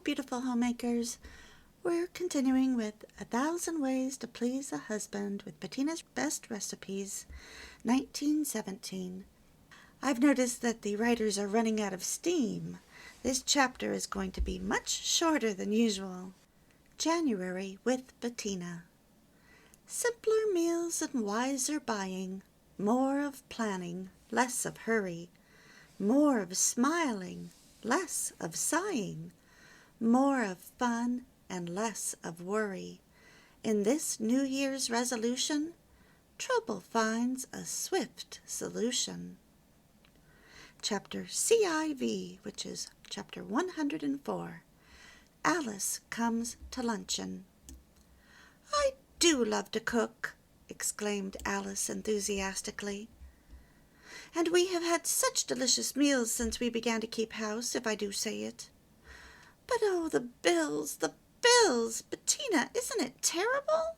beautiful homemakers. We're continuing with 1,000 Ways to Please a Husband with Bettina's Best Recipes, 1917. I've noticed that the writers are running out of steam. This chapter is going to be much shorter than usual. January with Bettina. Simpler meals and wiser buying, more of planning, less of hurry, more of smiling, less of sighing, more of fun and less of worry. In this New Year's resolution, trouble finds a swift solution. Chapter CIV, which is chapter 104. Alice comes to luncheon. "I do love to cook," exclaimed Alice enthusiastically. "And we have had such delicious meals since we began to keep house, if I do say it. But oh, the bills, Bettina, isn't it terrible?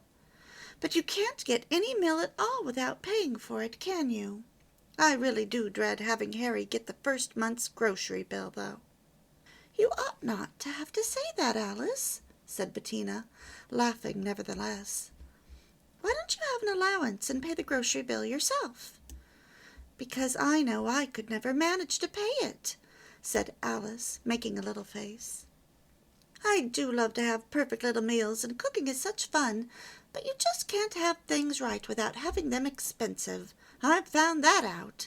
But you can't get any meal at all without paying for it, can you? I really do dread having Harry get the first month's grocery bill, though." "You ought not to have to say that, Alice," said Bettina, laughing nevertheless. "Why don't you have an allowance and pay the grocery bill yourself?" "Because I know I could never manage to pay it," said Alice, making a little face. "I do love to have perfect little meals, and cooking is such fun, but you just can't have things right without having them expensive. I've found that out.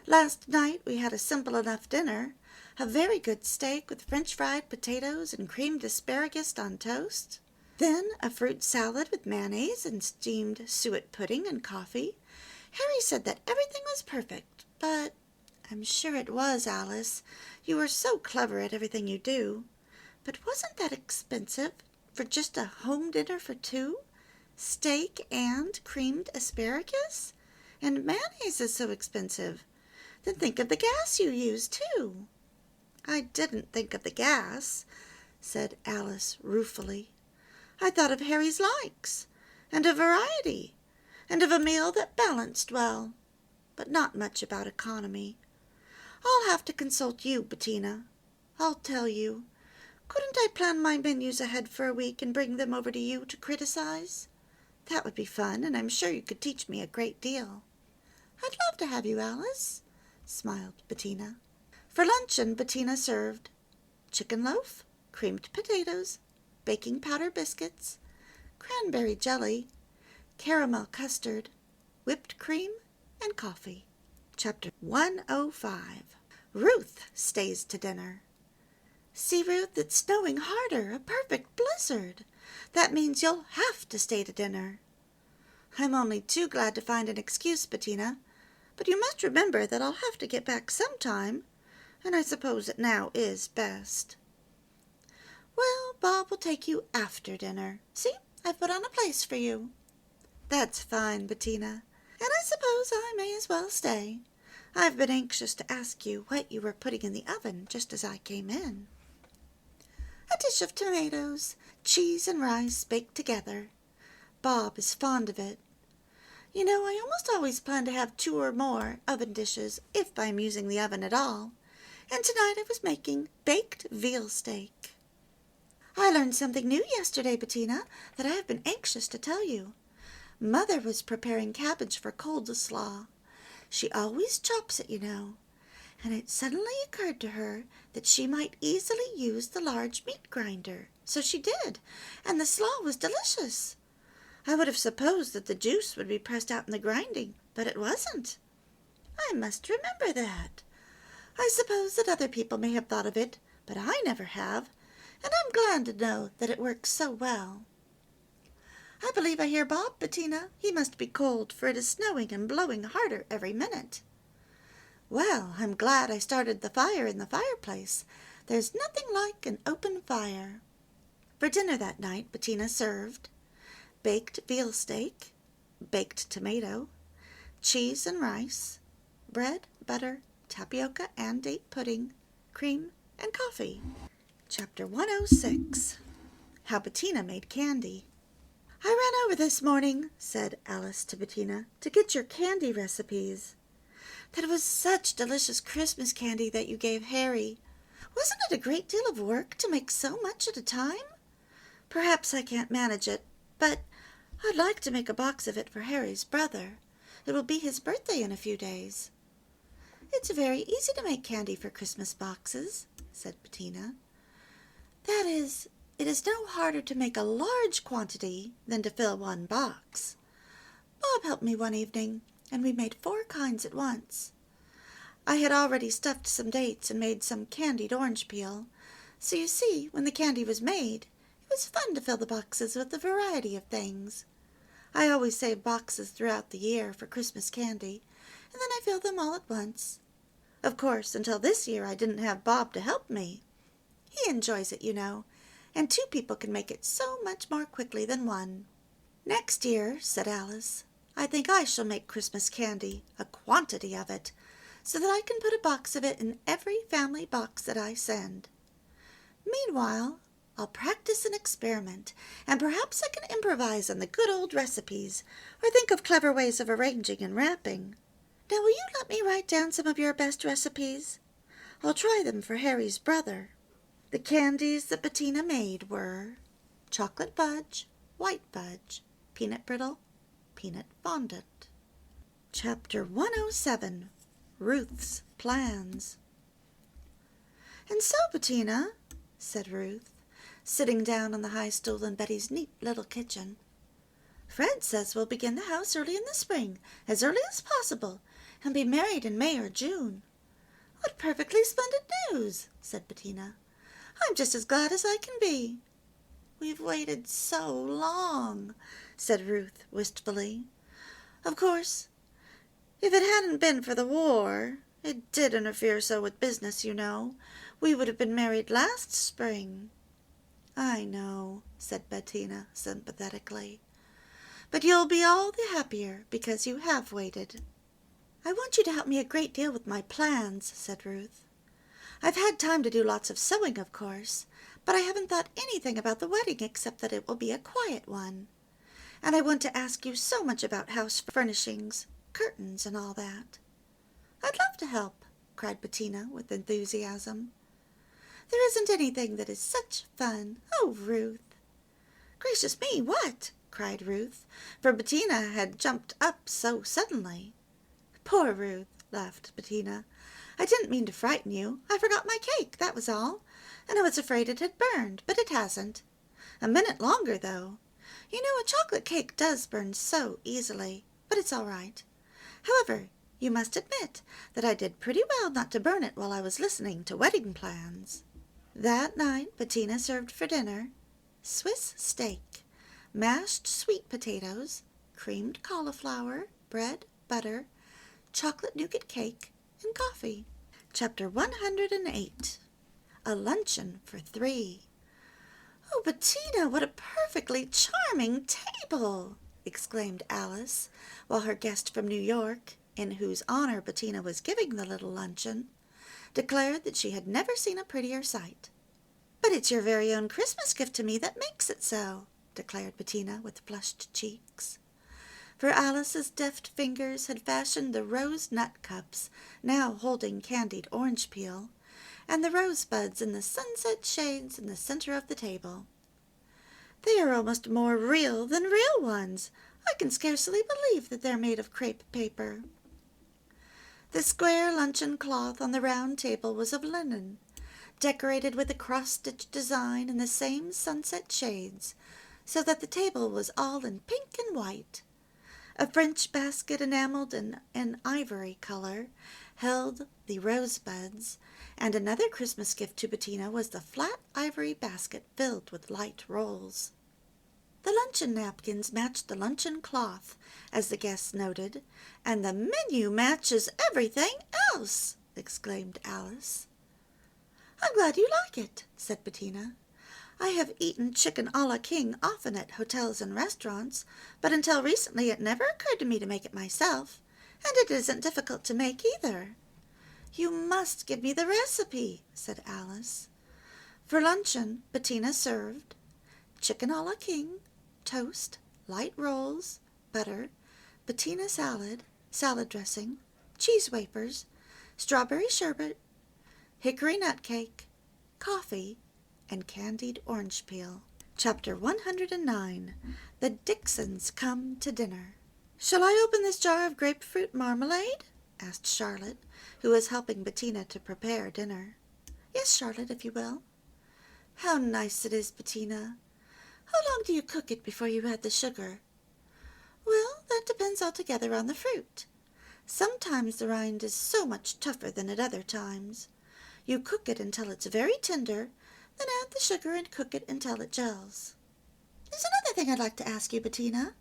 Last night we had a simple enough dinner, a very good steak with French fried potatoes and creamed asparagus on toast, then a fruit salad with mayonnaise and steamed suet pudding and coffee. Harry said that everything was perfect, but I'm sure it was, Alice. You are so clever at everything you do. But wasn't that expensive for just a home dinner for two? Steak and creamed asparagus? And mayonnaise is so expensive. Then think of the gas you use, too." "I didn't think of the gas," said Alice ruefully. "I thought of Harry's likes, and of variety, and of a meal that balanced well, but not much about economy. I'll have to consult you, Bettina. I'll tell you. Couldn't I plan my menus ahead for a week and bring them over to you to criticize? That would be fun, and I'm sure you could teach me a great deal." "I'd love to have you, Alice," smiled Bettina. For luncheon, Bettina served chicken loaf, creamed potatoes, baking powder biscuits, cranberry jelly, caramel custard, whipped cream, and coffee. Chapter 105. Ruth stays to dinner. "See, Ruth, it's snowing harder, a perfect blizzard. That means you'll have to stay to dinner." "I'm only too glad to find an excuse, Bettina, but you must remember that I'll have to get back sometime, and I suppose that now is best." "Well, Bob will take you after dinner. See, I've put on a place for you." "That's fine, Bettina, and I suppose I may as well stay. I've been anxious to ask you what you were putting in the oven just as I came in." "A dish of tomatoes, cheese and rice baked together. Bob is fond of it. You know, I almost always plan to have 2 or more oven dishes if I'm using the oven at all, and tonight I was making baked veal steak. I learned something new yesterday, Bettina, that I have been anxious to tell you. Mother was preparing cabbage for coleslaw. She always chops it, you know, and it suddenly occurred to her that she might easily use the large meat grinder. So she did, and the slaw was delicious. I would have supposed that the juice would be pressed out in the grinding, but it wasn't. I must remember that. I suppose that other people may have thought of it, but I never have, and I'm glad to know that it works so well. I believe I hear Bob, Bettina. He must be cold, for it is snowing and blowing harder every minute." "Well, I'm glad I started the fire in the fireplace. There's nothing like an open fire." For dinner that night, Bettina served baked veal steak, baked tomato, cheese and rice, bread, butter, tapioca and date pudding, cream, and coffee. Chapter 106. How Bettina Made Candy. "I ran over this morning," said Alice to Bettina, "to get your candy recipes. That was such delicious Christmas candy that you gave Harry. Wasn't it a great deal of work to make so much at a time? Perhaps I can't manage it, but I'd like to make a box of it for Harry's brother. It will be his birthday in a few days. It's very easy to make candy for Christmas boxes, said Bettina. That is, it is no harder to make a large quantity than to fill one box. Bob helped me one evening, and we made 4 kinds at once. I had already stuffed some dates and made some candied orange peel, so you see, when the candy was made, it was fun to fill the boxes with a variety of things. I always save boxes throughout the year for Christmas candy, and then I fill them all at once. Of course, until this year I didn't have Bob to help me. He enjoys it, you know, and 2 people can make it so much more quickly than one. Next year, said Alice, I think I shall make Christmas candy, a quantity of it, so that I can put a box of it in every family box that I send. Meanwhile, I'll practice and experiment, and perhaps I can improvise on the good old recipes, or think of clever ways of arranging and wrapping. Now will you let me write down some of your best recipes? I'll try them for Harry's brother. The candies that Bettina made were chocolate fudge, white fudge, peanut brittle, peanut fondant. Chapter 107, Ruth's Plans. And so, Bettina, said Ruth, sitting down on the high stool in Betty's neat little kitchen, Fred says we'll begin the house early in the spring, as early as possible, and be married in May or June. What perfectly splendid news, said Bettina. I'm just as glad as I can be. We've waited so long, said Ruth wistfully. Of course, if it hadn't been for the war, it did interfere so with business, you know, we would have been married last spring. I know, said Bettina sympathetically. But you'll be all the happier because you have waited. I want you to help me a great deal with my plans, said Ruth. I've had time to do lots of sewing, of course, but I haven't thought anything about the wedding except that it will be a quiet one. And I want to ask you so much about house furnishings, curtains, and all that. I'd love to help, cried Bettina with enthusiasm. There isn't anything that is such fun. Oh, Ruth! Gracious me, what? Cried Ruth, for Bettina had jumped up so suddenly. Poor Ruth, laughed Bettina. I didn't mean to frighten you. I forgot my cake, that was all, and I was afraid it had burned, but it hasn't. A minute longer, though. You know, a chocolate cake does burn so easily, but it's all right. However, you must admit that I did pretty well not to burn it while I was listening to wedding plans. That night Bettina served for dinner Swiss steak, mashed sweet potatoes, creamed cauliflower, bread, butter, chocolate nougat cake, and coffee. Chapter 108, A Luncheon for 3. Oh, Bettina, what a perfectly charming table! Exclaimed Alice, while her guest from New York, in whose honor Bettina was giving the little luncheon, declared that she had never seen a prettier sight. But it's your very own Christmas gift to me that makes it so, declared Bettina with flushed cheeks. For Alice's deft fingers had fashioned the rose nut cups, now holding candied orange peel, and the rosebuds in the sunset shades in the center of the table. They are almost more real than real ones. I can scarcely believe that they're made of crepe paper. The square luncheon cloth on the round table was of linen, decorated with a cross-stitch design in the same sunset shades, so that the table was all in pink and white. A French basket enameled in an ivory color held the rosebuds, and another Christmas gift to Bettina was the flat ivory basket filled with light rolls. The luncheon napkins matched the luncheon cloth, as the guests noted, and the menu matches everything else, exclaimed Alice. I'm glad you like it, said Bettina. I have eaten chicken a la king often at hotels and restaurants, but until recently it never occurred to me to make it myself, and it isn't difficult to make either. You must give me the recipe, said Alice. For luncheon, Bettina served chicken a la king, toast, light rolls, butter, Bettina salad, salad dressing, cheese wafers, strawberry sherbet, hickory nut cake, coffee, and candied orange peel. Chapter 109. The Dixons Come to Dinner. "Shall I open this jar of grapefruit marmalade?" asked Charlotte, who was helping Bettina to prepare dinner. "Yes, Charlotte, if you will." "How nice it is, Bettina. How long do you cook it before you add the sugar?" "Well, that depends altogether on the fruit. Sometimes the rind is so much tougher than at other times. You cook it until it's very tender, then add the sugar and cook it until it gels." "There's another thing I'd like to ask you, Bettina.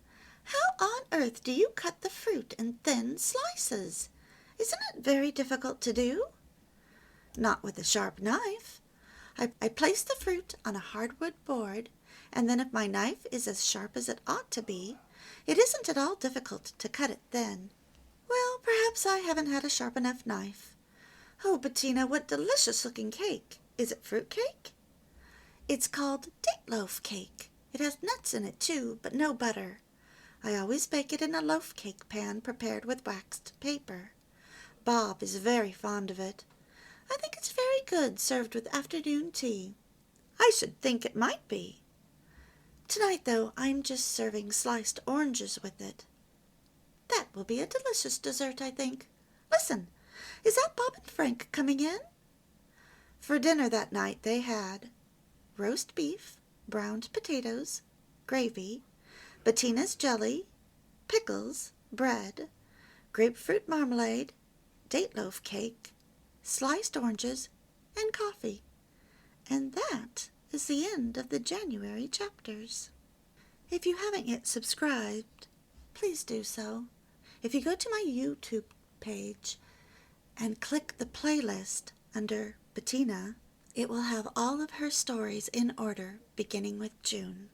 How on earth do you cut the fruit in thin slices? Isn't it very difficult to do?" "Not with a sharp knife. I place the fruit on a hardwood board, and then if my knife is as sharp as it ought to be, it isn't at all difficult to cut it thin." "Well, perhaps I haven't had a sharp enough knife. Oh, Bettina, what delicious-looking cake! Is it fruit cake?" "It's called date loaf cake. It has nuts in it, too, but no butter. I always bake it in a loaf cake pan prepared with waxed paper. Bob is very fond of it. I think it's very good served with afternoon tea." "I should think it might be." "Tonight, though, I'm just serving sliced oranges with it. That will be a delicious dessert, I think. Listen, is that Bob and Frank coming in?" For dinner that night they had roast beef, browned potatoes, gravy, Bettina's jelly, pickles, bread, grapefruit marmalade, date loaf cake, sliced oranges, and coffee. And that is the end of the January chapters. If you haven't yet subscribed, please do so. If you go to my YouTube page and click the playlist under Bettina, it will have all of her stories in order beginning with June.